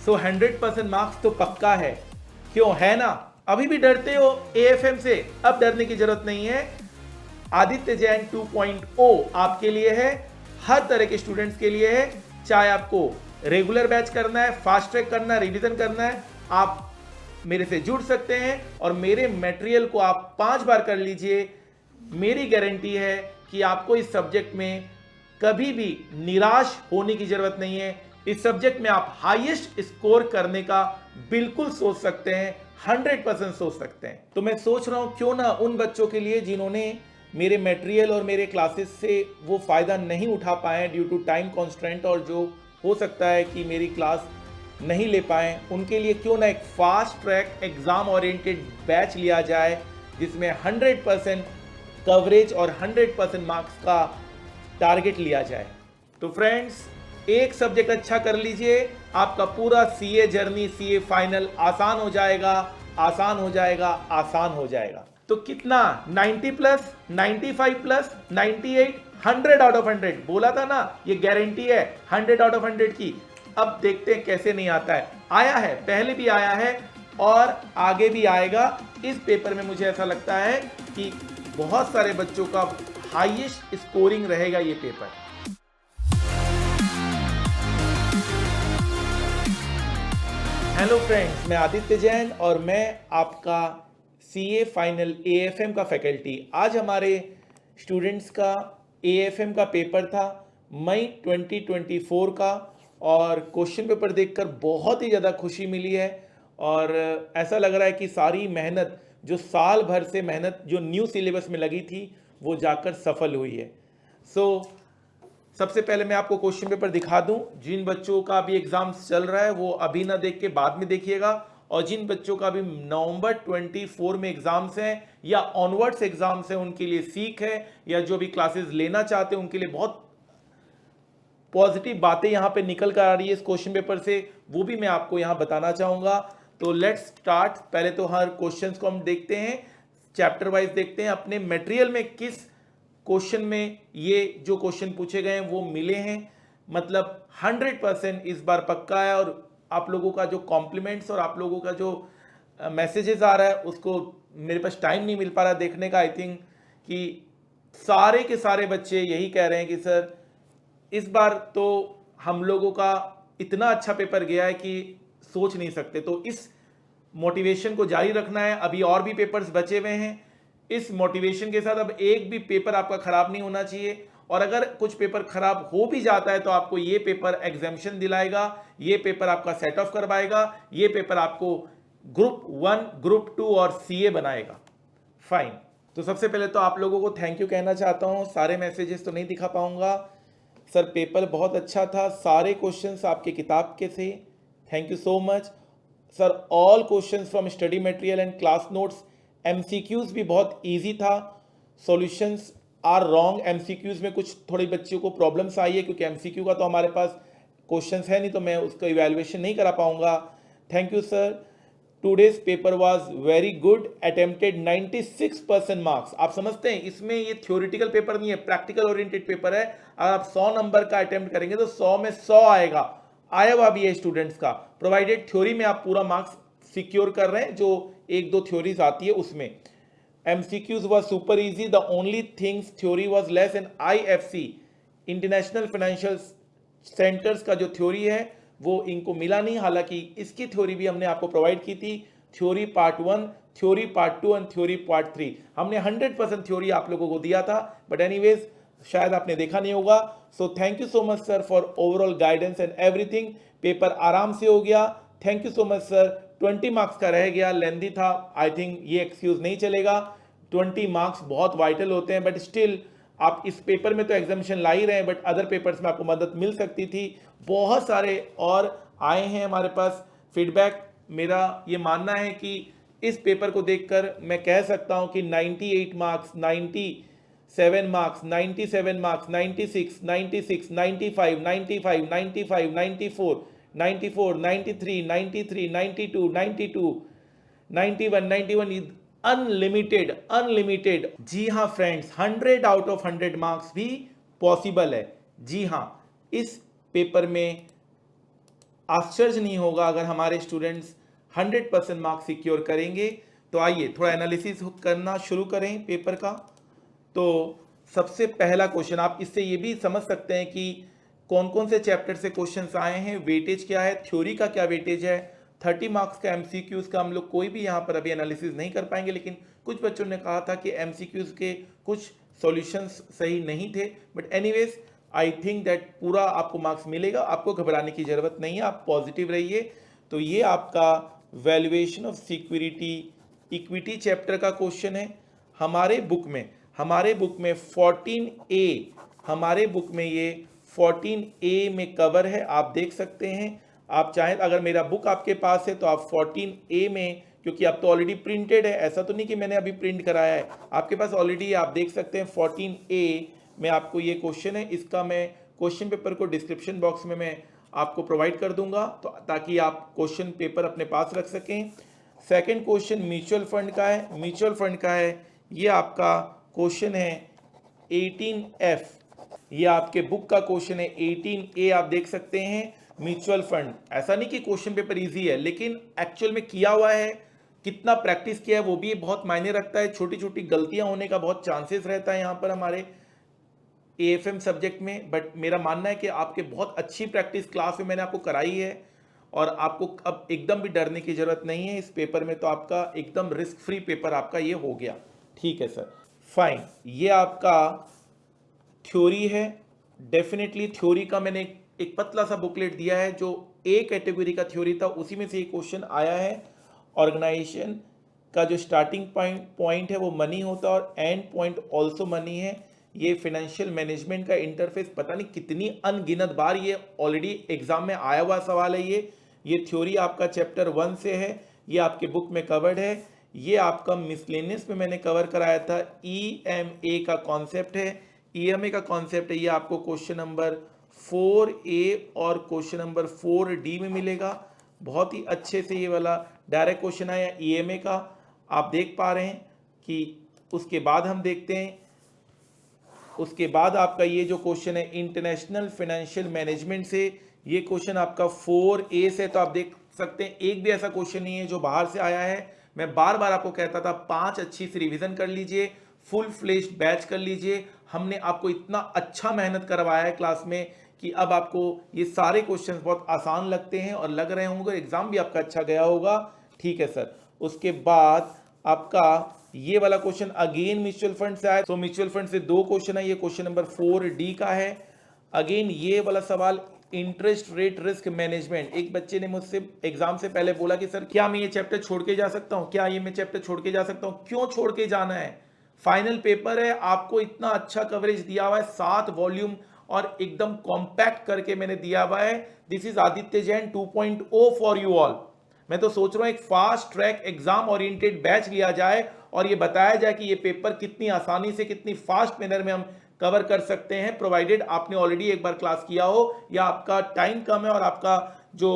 सो 100% marks तो पक्का है, क्यों है ना? अभी भी डरते हो एएफएम से? अब डरने की जरूरत नहीं है। आदित्य जैन 2.0 आपके लिए है, हर तरह के स्टूडेंट्स के लिए है। चाहे आपको रेगुलर बैच करना है, फास्ट ट्रैक करना है, रिवीजन करना है, आप मेरे से जुड़ सकते हैं और मेरे मटेरियल को आप 5 बार कर लीजिए। मेरी गारंटी है कि आपको इस सब्जेक्ट में कभी भी निराश होने की जरूरत नहीं है। इस सब्जेक्ट में आप हाईएस्ट स्कोर करने का बिल्कुल सोच सकते हैं, 100% सोच सकते हैं। तो मैं सोच रहा हूं क्यों ना उन बच्चों के लिए जिन्होंने मेरे मटेरियल और मेरे क्लासेस से वो फायदा नहीं उठा पाए ड्यू टू टाइम कॉन्स्ट्रेंट, और जो हो सकता है कि मेरी क्लास नहीं ले पाए, उनके लिए क्यों ना एक fast track exam oriented batch लिया जाए जिसमें 100% कवरेज और 100% मार्क्स का टारगेट लिया जाए। तो फ्रेंड्स, एक सब्जेक्ट अच्छा कर लीजिए, आपका पूरा सीए जर्नी, सीए फाइनल आसान हो जाएगा, आसान हो जाएगा, आसान हो जाएगा। तो कितना? 90 प्लस, 95 प्लस, 98, 100 आउट ऑफ 100 बोला था ना, ये गारंटी है 100 आउट ऑफ 100 की। अब देखते हैं कैसे नहीं आता है। आया है, पहले भी आया है और आगे भी आएगा। इस पेपर में मुझे ऐसा लगता है कि बहुत सारे बच्चों का हाईएस्ट स्कोरिंग रहेगा ये पेपर। हेलो फ्रेंड्स, मैं आदित्य जैन और मैं आपका सीए फाइनल एएफएम का फैकल्टी। आज हमारे स्टूडेंट्स का एएफएम का पेपर था मई 2024 का, और क्वेश्चन पेपर देखकर बहुत ही ज़्यादा खुशी मिली है। और ऐसा लग रहा है कि सारी मेहनत, जो साल भर से मेहनत जो न्यू सिलेबस में लगी थी, वो जाकर सफल हुई है। सबसे पहले मैं आपको क्वेश्चन पेपर दिखा दूं। जिन बच्चों का अभी एग्जाम चल रहा है वो अभी ना देख के बाद में देखिएगा, और जिन बच्चों का अभी नवंबर 24 में एग्जाम्स हैं या ऑनवर्ड्स एग्जाम्स हैं उनके लिए सीख है, या जो भी क्लासेस लेना चाहते हैं उनके लिए बहुत पॉजिटिव बातें यहाँ पे निकल कर आ रही है इस क्वेश्चन पेपर से, वो भी मैं आपको यहाँ बताना चाहूँगा। तो लेट्स स्टार्ट। पहले तो हर क्वेश्चंस को हम देखते हैं, चैप्टर वाइज देखते हैं अपने मटेरियल में किस क्वेश्चन में ये जो क्वेश्चन पूछे गए हैं वो मिले हैं। मतलब 100% इस बार पक्का है, और आप लोगों का जो कॉम्प्लीमेंट्स और आप लोगों का जो मैसेजेस आ रहा है उसको मेरे पास टाइम नहीं मिल पा रहा देखने का। आई थिंक कि सारे के सारे बच्चे यही कह रहे हैं कि सर इस बार तो हम लोगों का इतना अच्छा पेपर गया है कि सोच नहीं सकते। तो इस मोटिवेशन को जारी रखना है, अभी और भी पेपर्स बचे हुए हैं। इस मोटिवेशन के साथ अब एक भी पेपर आपका खराब नहीं होना चाहिए, और अगर कुछ पेपर खराब हो भी जाता है तो आपको ये पेपर एग्जामिशन दिलाएगा, ये पेपर आपका सेट ऑफ करवाएगा, ये पेपर आपको ग्रुप 1, ग्रुप 2 और सीए बनाएगा। फाइन। तो सबसे पहले तो आप लोगों को थैंक यू कहना चाहता हूँ। सारे मैसेजेस तो नहीं दिखा पाऊंगा सर, पेपर बहुत अच्छा था, सारे क्वेश्चंस आपके किताब के थे, thank you so much sir. All questions from study material and class notes. MCQs भी बहुत इजी था, सॉल्यूशंस आर रॉन्ग। एमसीक्यूज में कुछ थोड़ी बच्चों को प्रॉब्लम्स आई है, क्योंकि एमसीक्यू का तो हमारे पास क्वेश्चंस है नहीं, तो मैं उसका इवैल्यूएशन नहीं करा पाऊंगा। Thank you sir. Today's paper was very good, attempted 96% marks. आप समझते हैं इसमें ये थ्योरेटिकल पेपर नहीं है, प्रैक्टिकल ओरिएंटेड पेपर है। अगर आप 100 नंबर का अटेम्प्ट करेंगे तो 100 में 100 आएगा, आया हुआ भी है स्टूडेंट्स का, प्रोवाइडेड थ्योरी में आप पूरा मार्क्स सिक्योर कर रहे हैं, जो एक दो थ्योरीज आती है उसमें। MCQs was super easy. The only things theory was less in IFC, international financial centres का जो थ्योरी है वो इनको मिला नहीं, हालांकि इसकी थ्योरी भी हमने आपको प्रोवाइड की थी। Theory part 1, theory part 2 and theory part 3 हमने 100% थ्योरी आप लोगों को दिया था, बट एनीवेज शायद आपने देखा नहीं होगा। So thank you so much sir for overall guidance and everything. Paper आराम से हो गया, thank you so much sir. 20 marks का रह गया, लेंदी था, आई थिंक ये एक्सक्यूज नहीं चलेगा। 20 मार्क्स बहुत वाइटल होते हैं, बट स्टिल आप इस पेपर में तो एग्जामिशन ला ही रहे हैं, बट अदर पेपर्स में आपको मदद मिल सकती थी। बहुत सारे और आए हैं हमारे पास फीडबैक। मेरा ये मानना है कि इस पेपर को देखकर मैं कह सकता हूं कि 98 marks, 97 marks, 97 marks, 96, 96, 95, 95, 95, 94, 94, 93, 93, 92, 92, 91, 91 is unlimited, unlimited. जी हाँ फ्रेंड्स, 100 आउट ऑफ 100 मार्क्स भी पॉसिबल है। जी हाँ, इस पेपर में आश्चर्य नहीं होगा अगर हमारे स्टूडेंट्स 100% मार्क्स सिक्योर करेंगे। तो आइए थोड़ा एनालिसिस करना शुरू करें पेपर का। तो सबसे पहला क्वेश्चन, आप इससे ये भी समझ सकते हैं कि कौन कौन से चैप्टर से क्वेश्चंस आए हैं, वेटेज क्या है, थ्योरी का क्या वेटेज है। 30 मार्क्स का एमसीक्यूज का हम लोग कोई भी यहाँ पर अभी एनालिसिस नहीं कर पाएंगे, लेकिन कुछ बच्चों ने कहा था कि एमसीक्यूज के कुछ सॉल्यूशंस सही नहीं थे, but anyways I think that पूरा आपको मार्क्स मिलेगा, आपको घबराने की जरूरत नहीं है, आप पॉजिटिव रहिए। तो ये आपका valuation of security equity chapter का क्वेश्चन है। हमारे बुक में 14A, हमारे बुक में ये 14A में कवर है, आप देख सकते हैं। आप चाहें अगर मेरा बुक आपके पास है तो आप 14A में, क्योंकि अब तो ऑलरेडी प्रिंटेड है, ऐसा तो नहीं कि मैंने अभी प्रिंट कराया है, आपके पास ऑलरेडी आप देख सकते हैं 14A में आपको ये क्वेश्चन है। इसका मैं क्वेश्चन पेपर को डिस्क्रिप्शन बॉक्स में मैं आपको प्रोवाइड कर दूंगा, तो ताकि आप क्वेश्चन पेपर अपने पास रख सकें। सेकंड क्वेश्चन म्यूचुअल फंड का है, ये आपका क्वेश्चन है 18F, ये आपके बुक का क्वेश्चन है 18A, आप देख सकते हैं। म्यूचुअल फंड, ऐसा नहीं कि क्वेश्चन पेपर इजी है, लेकिन एक्चुअल में किया हुआ है, कितना प्रैक्टिस किया है वो भी बहुत मायने रखता है। छोटी छोटी गलतियां होने का बहुत चांसेस रहता है यहाँ पर हमारे AFM सब्जेक्ट में, बट मेरा मानना है कि आपके बहुत अच्छी प्रैक्टिस क्लास में मैंने आपको कराई है और आपको अब एकदम भी डरने की जरूरत नहीं है इस पेपर में। तो आपका एकदम रिस्क फ्री पेपर आपका ये हो गया। ठीक है सर, फाइन। ये आपका थ्योरी है, डेफिनेटली थ्योरी का मैंने एक पतला सा बुकलेट दिया है, जो A कैटेगरी का थ्योरी था उसी में से ये क्वेश्चन आया है। ऑर्गेनाइजेशन का जो स्टार्टिंग पॉइंट है वो मनी होता है और एंड पॉइंट ऑल्सो मनी है। ये फाइनेंशियल मैनेजमेंट का इंटरफेस, पता नहीं कितनी अनगिनत बार ये ऑलरेडी एग्जाम में आया हुआ सवाल है। ये थ्योरी आपका चैप्टर 1 से है, ये आपके बुक में कवर्ड है। ये आपका मिसलेनियस में मैंने कवर कराया था, EMA का कॉन्सेप्ट है, EMA का कॉन्सेप्ट है। ये आपको क्वेश्चन नंबर 4A और क्वेश्चन नंबर 4D में मिलेगा। बहुत ही अच्छे से ये वाला डायरेक्ट क्वेश्चन आया EMA का, आप देख पा रहे हैं कि उसके बाद हम देखते हैं, उसके बाद आपका ये जो क्वेश्चन है इंटरनेशनल फाइनेंशियल मैनेजमेंट से, ये क्वेश्चन आपका 4A से। तो आप देख सकते हैं एक भी ऐसा क्वेश्चन नहीं है जो बाहर से आया है। मैं बार बार आपको कहता था 5 अच्छी से रिवीजन कर लीजिए, फुल फ्लेश्ड बैच कर लीजिए। हमने आपको इतना अच्छा मेहनत करवाया है क्लास में कि अब आपको ये सारे क्वेश्चंस बहुत आसान लगते हैं और लग रहे होंगे, एग्जाम भी आपका अच्छा गया होगा। ठीक है सर, उसके बाद आपका ये वाला क्वेश्चन अगेन म्यूचुअल फंड से आया। तो म्यूचुअल फंड से 2 क्वेश्चन है, ये क्वेश्चन नंबर 4D का है। अगेन ये वाला सवाल इंटरेस्ट रेट रिस्क मैनेजमेंट। एक बच्चे ने मुझसे एग्जाम से पहले बोला कि सर क्या मैं ये चैप्टर छोड़ के जा सकता हूँ, क्या ये मैं चैप्टर छोड़ के जा सकता हूँ? क्यों छोड़ के जाना है, फाइनल पेपर है, आपको इतना अच्छा कवरेज दिया हुआ है, 7 वॉल्यूम और एकदम कॉम्पैक्ट करके मैंने दिया हुआ है। This is Aditya Jain 2.0 for you all. मैं तो सोच रहा हूं एक fast track exam oriented batch लिया जाए और ये बताया जाए कि ये पेपर कितनी आसानी से, कितनी फास्ट मैनर में हम कवर कर सकते हैं, प्रोवाइडेड आपने ऑलरेडी एक बार क्लास किया हो या आपका टाइम कम है और आपका जो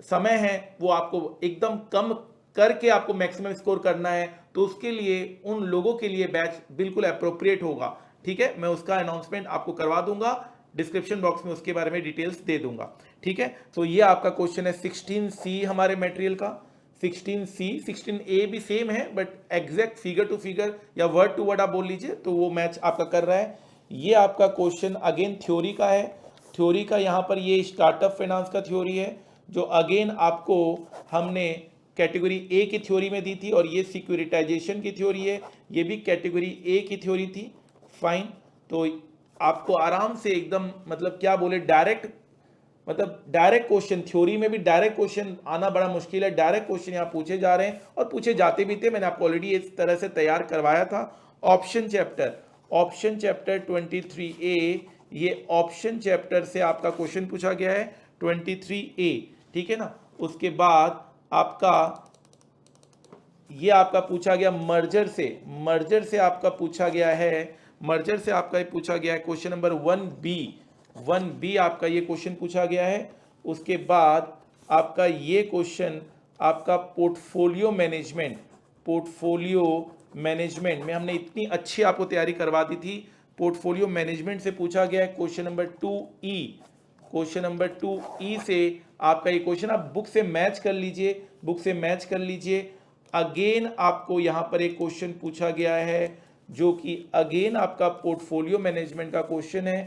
समय है वो आपको एकदम कम करके आपको मैक्सिमम स्कोर करना है। तो उसके लिए उन लोगों के लिए बैच बिल्कुल अप्रोप्रिएट होगा। ठीक है, मैं उसका अनाउंसमेंट आपको करवा दूंगा, डिस्क्रिप्शन बॉक्स में उसके बारे में डिटेल्स दे दूंगा। ठीक है, तो ये आपका क्वेश्चन है 16C हमारे मटेरियल का। 16C, 16A भी सेम है, but exact figure to figure या वर्ड टू वर्ड आप बोल लीजिए तो वो मैच आपका कर रहा है। ये आपका क्वेश्चन अगेन थ्योरी का है। थ्योरी का यहाँ पर ये स्टार्टअप फाइनेंस का थ्योरी है, जो अगेन आपको हमने कैटेगरी A की थ्योरी में दी थी, और ये सिक्योरिटाइजेशन की थ्योरी है, ये भी कैटेगरी A की थ्योरी थी। फाइन, तो आपको आराम से एकदम मतलब क्या बोले डायरेक्ट, मतलब डायरेक्ट क्वेश्चन, थ्योरी में भी डायरेक्ट क्वेश्चन आना बड़ा मुश्किल है, डायरेक्ट क्वेश्चन यहाँ पूछे जा रहे हैं और पूछे जाते भी थे। मैंने आपको ऑलरेडी इस तरह से तैयार करवाया था। ऑप्शन चैप्टर 23A, ये ऑप्शन चैप्टर से आपका क्वेश्चन पूछा गया है 23A। ठीक है ना, उसके बाद आपका ये आपका पूछा गया मर्जर से आपका पूछा गया है, मर्जर से आपका ये पूछा गया है क्वेश्चन नंबर 1B आपका ये क्वेश्चन पूछा गया है। उसके बाद आपका ये क्वेश्चन आपका पोर्टफोलियो मैनेजमेंट में हमने इतनी अच्छी आपको तैयारी करवा दी थी। पोर्टफोलियो मैनेजमेंट से पूछा गया है क्वेश्चन नंबर 2E से आपका ये क्वेश्चन आप बुक से मैच कर लीजिए, बुक से मैच कर लीजिए। अगेन आपको यहाँ पर एक क्वेश्चन पूछा गया है जो कि अगेन आपका पोर्टफोलियो मैनेजमेंट का क्वेश्चन है।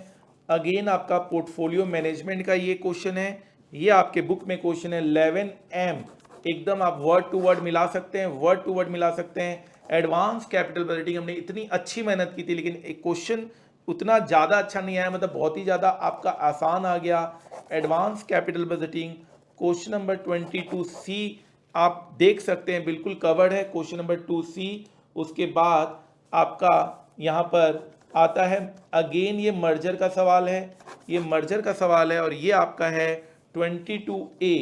अगेन आपका पोर्टफोलियो मैनेजमेंट का ये क्वेश्चन है, ये आपके बुक में क्वेश्चन है 11M। एकदम आप वर्ड टू वर्ड मिला सकते हैं, वर्ड टू वर्ड मिला सकते हैं। एडवांस कैपिटल बजटिंग हमने इतनी अच्छी मेहनत की थी, लेकिन एक क्वेश्चन उतना ज़्यादा अच्छा नहीं आया, मतलब बहुत ही ज़्यादा आपका आसान आ गया। Advance capital budgeting question number 22C आप देख सकते हैं, बिल्कुल कवर्ड है क्वेश्चन नंबर 2C। उसके बाद आपका यहाँ पर आता है अगेन ये मर्जर का सवाल है, ये मर्जर का सवाल है, और ये आपका है 22A।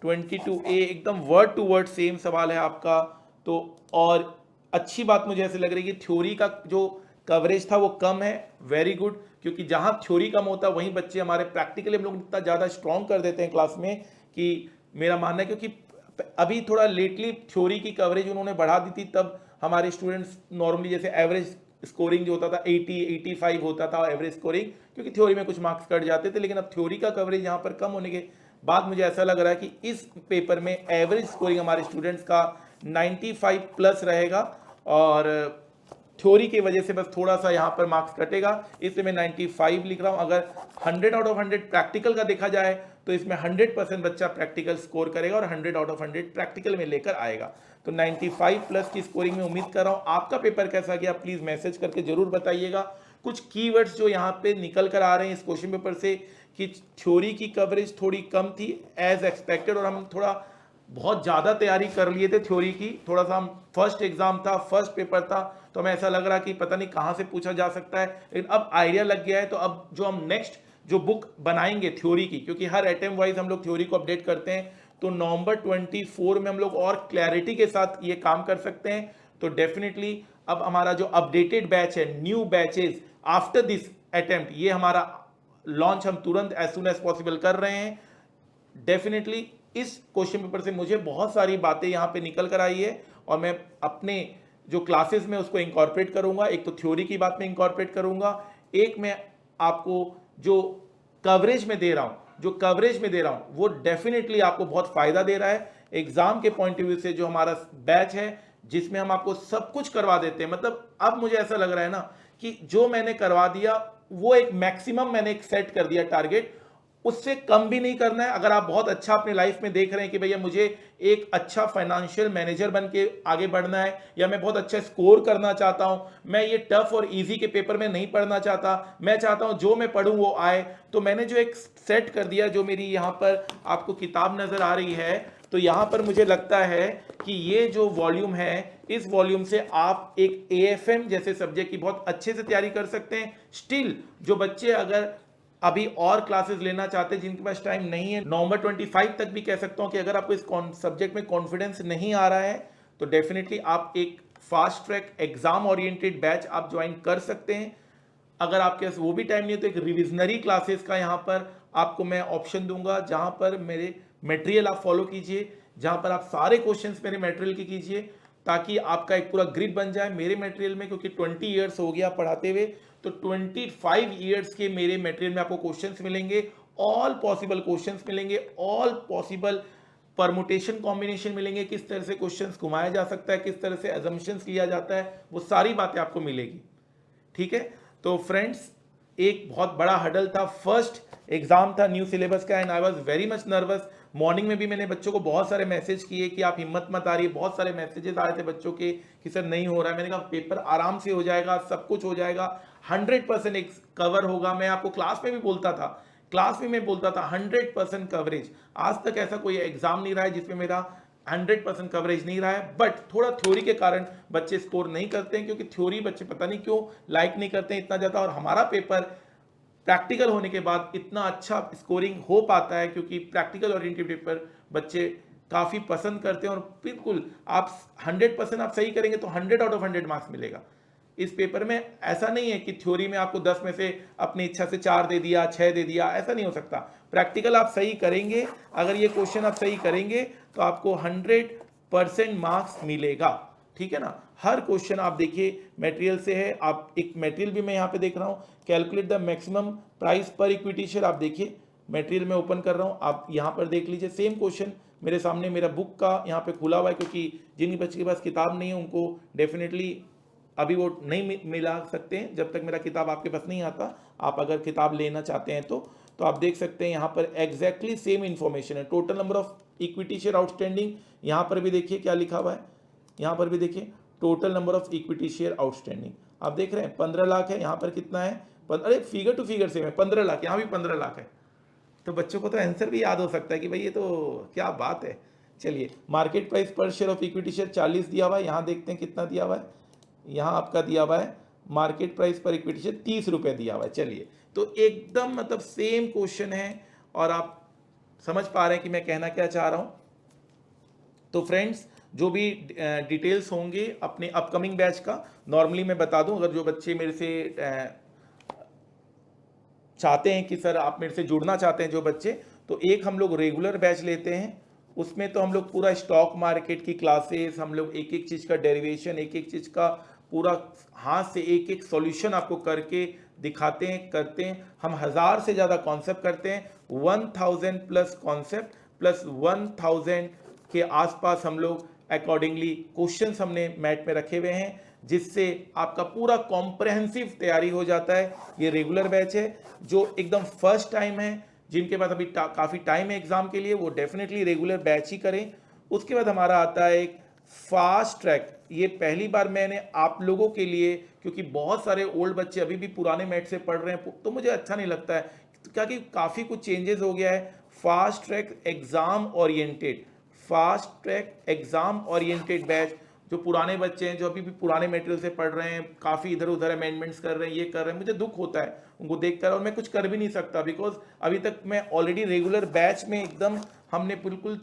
22A एकदम वर्ड टू वर्ड सेम सवाल है आपका। तो और अच्छी बात मुझे ऐसे लग रही है कि थ्योरी का जो कवरेज था वो कम है, वेरी गुड, क्योंकि जहां थ्योरी कम होता है वहीं बच्चे हमारे प्रैक्टिकली हम लोग इतना ज़्यादा स्ट्रॉन्ग कर देते हैं क्लास में कि मेरा मानना है, क्योंकि अभी थोड़ा लेटली थ्योरी की कवरेज उन्होंने बढ़ा दी थी, तब हमारे स्टूडेंट्स नॉर्मली जैसे एवरेज स्कोरिंग जो होता था 80 85 होता था एवरेज स्कोरिंग, क्योंकि थ्योरी में कुछ मार्क्स कट जाते थे। लेकिन अब थ्योरी का कवरेज यहाँ पर कम होने के बाद मुझे ऐसा लग रहा है कि इस पेपर में एवरेज स्कोरिंग हमारे स्टूडेंट्स का 95 प्लस रहेगा, और थ्योरी की वजह से बस थोड़ा सा यहाँ पर मार्क्स कटेगा, इसलिए मैं 95 लिख रहा हूँ। अगर 100 आउट ऑफ 100 प्रैक्टिकल का देखा जाए तो इसमें 100% बच्चा प्रैक्टिकल स्कोर करेगा और 100 आउट ऑफ 100 प्रैक्टिकल में लेकर आएगा। तो 95 प्लस की स्कोरिंग में उम्मीद कर रहा हूँ। आपका पेपर कैसा गया प्लीज मैसेज करके जरूर बताइएगा। कुछ कीवर्ड्स जो यहाँ पे निकल कर आ रहे हैं इस क्वेश्चन पेपर से कि थ्योरी की कवरेज थोड़ी कम थी एज एक्सपेक्टेड, और हम थोड़ा बहुत ज़्यादा तैयारी कर लिए थे थ्योरी की, थोड़ा सा हम फर्स्ट एग्जाम था, फर्स्ट पेपर था, तो हमें ऐसा लग रहा कि पता नहीं कहाँ से पूछा जा सकता है, लेकिन अब आइडिया लग गया है। तो अब जो हम नेक्स्ट जो बुक बनाएंगे थ्योरी की, क्योंकि हर अटेम्प्ट वाइज हम लोग थ्योरी को अपडेट करते हैं, तो नवंबर 24 में हम लोग और क्लैरिटी के साथ ये काम कर सकते हैं। तो डेफिनेटली अब हमारा जो अपडेटेड बैच है, new batches after this attempt, ये हमारा लॉन्च हम तुरंत एज सुन एज पॉसिबल कर रहे हैं। डेफिनेटली इस क्वेश्चन पेपर से मुझे बहुत सारी बातें यहाँ पे निकल कर आई है, और मैं अपने जो क्लासेस में उसको इंकॉर्पोरेट करूंगा। एक तो थ्योरी की बात में इंकॉर्पोरेट करूंगा, एक मैं आपको जो कवरेज में दे रहा हूं, जो कवरेज में दे रहा हूं वो डेफिनेटली आपको बहुत फायदा दे रहा है एग्जाम के पॉइंट ऑफ व्यू से। जो हमारा बैच है जिसमें हम आपको सब कुछ करवा देते हैं, मतलब अब मुझे ऐसा लग रहा है ना कि जो मैंने करवा दिया वो एक मैक्सिमम मैंने एक सेट कर दिया टारगेट, उससे कम भी नहीं करना है। अगर आप बहुत अच्छा अपने लाइफ में देख रहे हैं कि भैया मुझे एक अच्छा फाइनेंशियल मैनेजर बन के आगे बढ़ना है, या मैं बहुत अच्छा स्कोर करना चाहता हूं, मैं ये टफ और इजी के पेपर में नहीं पढ़ना चाहता, मैं चाहता हूं जो मैं पढ़ूं वो आए, तो मैंने जो एक सेट कर दिया, जो मेरी यहाँ पर आपको किताब नजर आ रही है, तो यहाँ पर मुझे लगता है कि ये जो वॉल्यूम है, इस वॉल्यूम से आप एक AFM जैसे सब्जेक्ट की बहुत अच्छे से तैयारी कर सकते हैं। स्टिल जो बच्चे अगर अभी और क्लासेस लेना चाहते हैं, जिनके पास टाइम नहीं है, नवंबर 25 तक भी कह सकता हूं कि अगर आपको इस सब्जेक्ट में कॉन्फिडेंस नहीं आ रहा है तो डेफिनेटली आप एक fast track exam oriented batch आप ज्वाइन कर सकते हैं। अगर आपके पास वो भी टाइम नहीं है तो एक रिविजनरी क्लासेस का यहाँ पर आपको मैं ऑप्शन दूंगा, जहां पर मेरे मटेरियल आप फॉलो कीजिए, जहां पर आप सारे क्वेश्चंस मेरे मटेरियल के कीजिए, ताकि आपका एक पूरा ग्रिप बन जाए मेरे मटेरियल में। क्योंकि 20 ईयर्स हो गया पढ़ाते हुए, तो 25 ईयर्स के मेरे मटेरियल में आपको क्वेश्चंस मिलेंगे, ऑल पॉसिबल क्वेश्चंस मिलेंगे, ऑल पॉसिबल परमुटेशन कॉम्बिनेशन मिलेंगे, किस तरह से क्वेश्चंस घुमाया जा सकता है, किस तरह से अजम्पशंस किया जाता है, वो सारी बातें आपको मिलेगी। ठीक है, तो फ्रेंड्स एक बहुत बड़ा हडल था, फर्स्ट एग्जाम था न्यू सिलेबस का, and I was very much nervous. Morning में भी मैंने बच्चों को बहुत सारे मैसेज किए कि आप हिम्मत मत आ रही है, बहुत सारे मैसेजेस आ रहे थे बच्चों के कि सर नहीं हो रहा है। मैंने कहा पेपर आराम से हो जाएगा, सब कुछ हो जाएगा, 100% एक कवर होगा। मैं आपको क्लास में भी बोलता था, क्लास में मैं बोलता था 100% कवरेज। आज तक ऐसा कोई एग्जाम नहीं रहा है जिसमें मेरा 100% कवरेज नहीं रहा है, बट थोड़ा थ्योरी के कारण बच्चे स्कोर नहीं करते हैं, क्योंकि थ्योरी बच्चे पता नहीं क्यों लाइक नहीं करते हैं इतना ज़्यादा, और हमारा पेपर प्रैक्टिकल होने के बाद इतना अच्छा स्कोरिंग हो पाता है, क्योंकि प्रैक्टिकल ओरिएंटेड पेपर बच्चे काफ़ी पसंद करते हैं। और बिल्कुल आप 100% आप सही करेंगे तो 100 आउट ऑफ 100 मार्क्स मिलेगा इस पेपर में। ऐसा नहीं है कि थ्योरी में आपको 10 में से अपनी इच्छा से 4 दे दिया, 6 दे दिया, ऐसा नहीं हो सकता। प्रैक्टिकल आप सही करेंगे, अगर ये क्वेश्चन आप सही करेंगे तो आपको 100% मार्क्स मिलेगा। ठीक है ना, हर क्वेश्चन आप देखिए मटेरियल से है। आप एक मटेरियल भी मैं यहाँ पे देख रहा हूँ, कैलकुलेट द मैक्सिमम प्राइस पर इक्विटी शेयर, आप देखिए मटेरियल मैं ओपन कर रहा हूँ, आप यहाँ पर देख लीजिए सेम क्वेश्चन मेरे सामने, मेरा बुक का यहाँ पे खुला हुआ है, क्योंकि जिन बच्चे के पास किताब नहीं है उनको डेफिनेटली अभी वो नहीं मिला सकते हैं जब तक मेरा किताब आपके पास नहीं आता। आप अगर किताब लेना चाहते हैं तो आप देख सकते हैं यहाँ पर एग्जैक्टली सेम इन्फॉर्मेशन है। Total number of equity share outstanding, यहाँ पर भी देखिए क्या लिखा हुआ है, यहाँ पर भी देखिए total number of equity share outstanding, आप देख रहे हैं 15 लाख है, यहाँ पर कितना है, अरे फिगर टू फिगर सेम है, 15 लाख, यहाँ भी 15 लाख है। तो बच्चों को तो आंसर भी याद हो सकता है कि भाई ये तो क्या बात है। चलिए, मार्केट प्राइस पर शेयर ऑफ इक्विटी शेयर 40 दिया हुआ है, यहाँ देखते हैं कितना दिया हुआ है, यहाँ आपका दिया हुआ है मार्केट प्राइस पर इक्विटी शेयर 30 रुपये दिया हुआ है। चलिए, तो एकदम मतलब सेम क्वेश्चन है और आप समझ पा रहे हैं कि मैं कहना क्या चाह रहा हूँ। तो फ्रेंड्स, जो भी डिटेल्स होंगे अपने अपकमिंग बैच का, नॉर्मली मैं बता दूं, अगर जो बच्चे मेरे से चाहते हैं कि सर आप मेरे से जुड़ना चाहते हैं जो बच्चे, तो एक हम लोग रेगुलर बैच लेते हैं, उसमें तो हम लोग पूरा स्टॉक मार्केट की क्लासेस, हम लोग एक एक चीज़ का डेरिवेशन, एक एक चीज़ का पूरा हाथ से एक एक सॉल्यूशन आपको करके दिखाते हैं, करते हैं। हम 1000 से ज़्यादा कॉन्सेप्ट करते हैं, 1000 प्लस कॉन्सेप्ट प्लस 1000 के आसपास हम लोग अकॉर्डिंगली क्वेश्चंस हमने मैट में रखे हुए हैं, जिससे आपका पूरा कॉम्प्रहेंसिव तैयारी हो जाता है। ये रेगुलर बैच है, जो एकदम फर्स्ट टाइम है, जिनके पास अभी काफ़ी टाइम है एग्जाम के लिए, वो डेफिनेटली रेगुलर बैच ही करें। उसके बाद हमारा आता है एक फास्ट ट्रैक, ये पहली बार मैंने आप लोगों के लिए, क्योंकि बहुत सारे ओल्ड बच्चे अभी भी पुराने मैथ से पढ़ रहे हैं, तो मुझे अच्छा नहीं लगता है, क्योंकि काफ़ी कुछ चेंजेस हो गया है। Fast track exam oriented, fast track exam oriented batch, जो पुराने बच्चे हैं, जो अभी भी पुराने मटेरियल से पढ़ रहे हैं, काफ़ी इधर उधर अमेंडमेंट्स कर रहे हैं, ये कर रहे हैं, मुझे दुख होता है उनको देखकर, और मैं कुछ कर भी नहीं सकता, बिकॉज अभी तक मैं ऑलरेडी रेगुलर बैच में एकदम, हमने बिल्कुल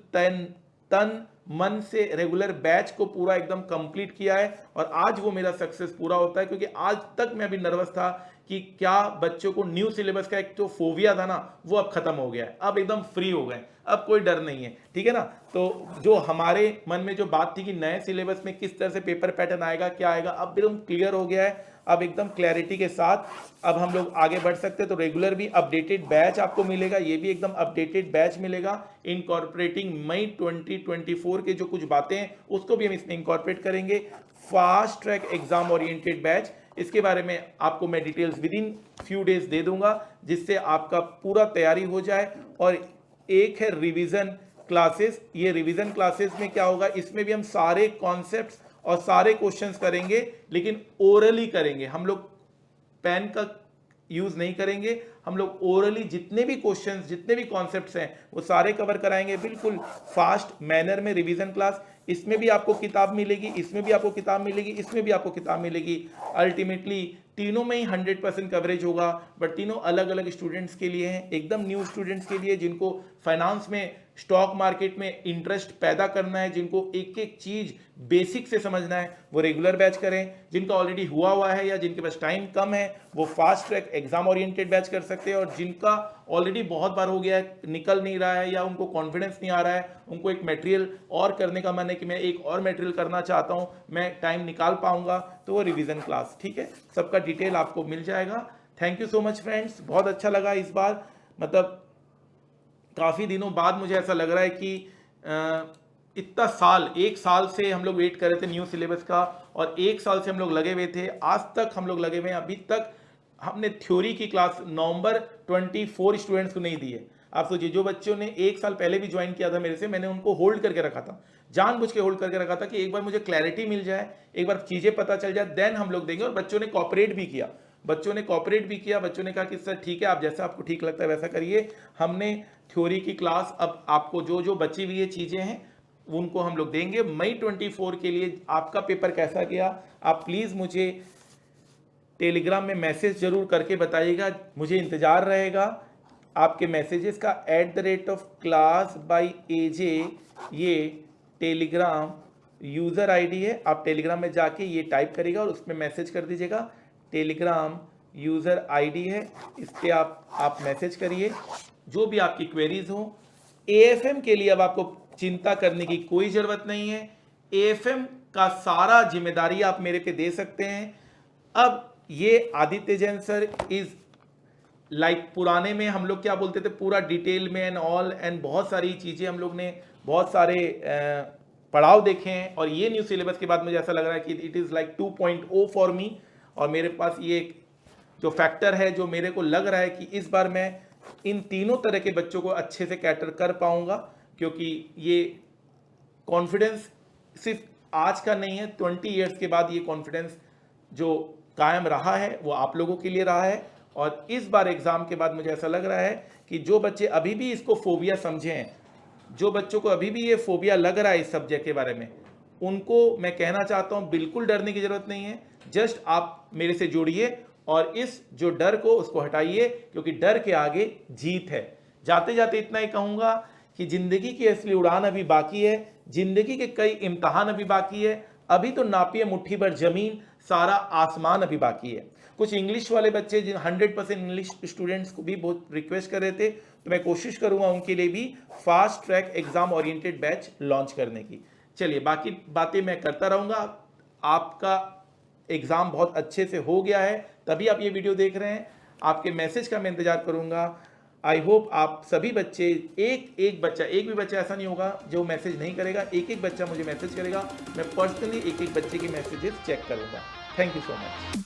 तन मन से रेगुलर बैच को पूरा एकदम कंप्लीट किया है, और आज वो मेरा सक्सेस पूरा होता है, क्योंकि आज तक मैं अभी नर्वस था कि क्या बच्चों को न्यू सिलेबस का एक जो फोबिया था ना, वो अब खत्म हो गया है, अब एकदम फ्री हो गए, अब कोई डर नहीं है, ठीक है ना। तो जो हमारे मन में जो बात थी कि नए सिलेबस में किस तरह से पेपर पैटर्न आएगा, क्या आएगा, अब एकदम क्लियर हो गया है। अब एकदम क्लैरिटी के साथ अब हम लोग आगे बढ़ सकते हैं। तो रेगुलर भी अपडेटेड बैच आपको मिलेगा, ये भी एकदम अपडेटेड बैच मिलेगा, इनकॉर्पोरेटिंग मई 2024 के जो कुछ बातें हैं उसको भी हम इसमें इनकॉर्पोरेट करेंगे। Fast track exam oriented batch, इसके बारे में आपको मैं details with in few days दे दूंगा, जिससे आपका पूरा तैयारी हो जाए। और एक है रिवीजन क्लासेस, ये रिवीजन क्लासेस में क्या होगा, इसमें भी हम सारे कॉन्सेप्ट्स और सारे क्वेश्चंस करेंगे, लेकिन ओरली करेंगे, हम लोग पेन का यूज नहीं करेंगे, हम लोग ओरली जितने भी क्वेश्चंस, जितने भी कॉन्सेप्ट्स हैं वो सारे कवर कराएंगे, बिल्कुल फास्ट मैनर में। रिवीजन क्लास, इसमें भी आपको किताब मिलेगी, इसमें भी आपको किताब मिलेगी, इसमें भी आपको किताब मिलेगी। अल्टीमेटली तीनों में ही 100% कवरेज होगा, बट तीनों अलग अलग स्टूडेंट्स के लिए हैं, एकदम न्यू स्टूडेंट्स के लिए, जिनको फाइनेंस में, स्टॉक मार्केट में इंटरेस्ट पैदा करना है, जिनको एक एक चीज बेसिक से समझना है, वो रेगुलर बैच करें। जिनका ऑलरेडी हुआ है या जिनके पास टाइम कम है, वो fast track exam oriented batch कर सकते हैं। और जिनका ऑलरेडी बहुत बार हो गया है, निकल नहीं रहा है, या उनको कॉन्फिडेंस नहीं आ रहा है, उनको एक मटेरियल और करने का मन है कि मैं एक और मटेरियल करना चाहता हूं, मैं टाइम निकाल पाऊंगा, तो वो रिवीजन क्लास, ठीक है, सबका डिटेल आपको मिल जाएगा। Thank you so much friends, बहुत अच्छा लगा इस बार, मतलब काफ़ी दिनों बाद मुझे ऐसा लग रहा है कि इतना साल, 1 साल से हम लोग वेट कर रहे थे न्यू सिलेबस का, और 1 साल से हम लोग लगे हुए थे, आज तक हम लोग लगे हुए हैं। अभी तक हमने थ्योरी की क्लास नवंबर 24 स्टूडेंट्स को नहीं दी है। आप सोचिए, जो बच्चों ने 1 साल पहले भी ज्वाइन किया था मेरे से, मैंने उनको होल्ड करके रखा था, जानबूझ के होल्ड करके रखा था कि एक बार मुझे क्लैरिटी मिल जाए, एक बार चीज़ें पता चल जाए, देन हम लोग देंगे। और बच्चों ने कॉपरेट भी किया, बच्चों ने कॉपरेट भी किया, बच्चों ने कहा कि सर ठीक है, आप जैसा आपको ठीक लगता है वैसा करिए। हमने थ्योरी की क्लास, अब आपको जो जो बची हुई चीज़ें हैं उनको हम लोग देंगे मई 24 के लिए। आपका पेपर कैसा गया, आप प्लीज़ मुझे टेलीग्राम में मैसेज जरूर करके बताइएगा, मुझे इंतज़ार रहेगा आपके मैसेजेस का। @class_by_aj ये टेलीग्राम यूज़र आईडी है, आप टेलीग्राम में जाके ये टाइप करिएगा और उसमें मैसेज कर दीजिएगा। टेलीग्राम यूज़र आईडी है, इस पर आप मैसेज करिए, जो भी आपकी क्वेरीज हो। एएफएम के लिए अब आपको चिंता करने की कोई ज़रूरत नहीं है, एएफएम का सारा जिम्मेदारी आप मेरे पे दे सकते हैं। अब ये आदित्य जैन सर इज पुराने में हम लोग क्या बोलते थे, पूरा डिटेल में एंड ऑल, एंड बहुत सारी चीज़ें हम लोग ने बहुत सारे पड़ाव देखे हैं। और ये न्यू सिलेबस के बाद मुझे ऐसा लग रहा है कि it is like 2.0 for me. और मेरे पास ये जो फैक्टर है जो मेरे को लग रहा है कि इस बार मैं इन तीनों तरह के बच्चों को अच्छे से कैटर कर पाऊंगा, क्योंकि ये कॉन्फिडेंस सिर्फ आज का नहीं है, 20 ईयर्स के बाद ये कॉन्फिडेंस जो कायम रहा है वो आप लोगों के लिए रहा है। और इस बार एग्ज़ाम के बाद मुझे ऐसा लग रहा है कि जो बच्चे अभी भी इसको फोबिया समझे हैं, जो बच्चों को अभी भी ये फोबिया लग रहा है इस सब्जेक्ट के बारे में, उनको मैं कहना चाहता हूँ बिल्कुल डरने की ज़रूरत नहीं है। जस्ट आप मेरे से जुड़िए और इस जो डर को उसको हटाइए, क्योंकि डर के आगे जीत है। जाते जाते इतना ही कहूँगा कि ज़िंदगी की असली उड़ान अभी बाकी है, ज़िंदगी के कई इम्तहान अभी बाकी है। अभी तो नापिए मुट्ठी भर ज़मीन, सारा आसमान अभी बाकी है। कुछ इंग्लिश वाले बच्चे जिन 100% इंग्लिश स्टूडेंट्स को भी बहुत रिक्वेस्ट कर रहे थे, तो मैं कोशिश करूंगा उनके लिए भी fast track exam oriented batch launch करने की। चलिए, बाकी बातें मैं करता रहूंगा। आपका एग्ज़ाम बहुत अच्छे से हो गया है, तभी आप ये वीडियो देख रहे हैं। आपके मैसेज का मैं इंतजार करूंगा। आई होप आप सभी बच्चे, एक भी बच्चा ऐसा नहीं होगा जो मैसेज नहीं करेगा। एक बच्चा मुझे मैसेज करेगा, मैं पर्सनली एक बच्चे के मैसेजेस चेक करूंगा। Thank you so much.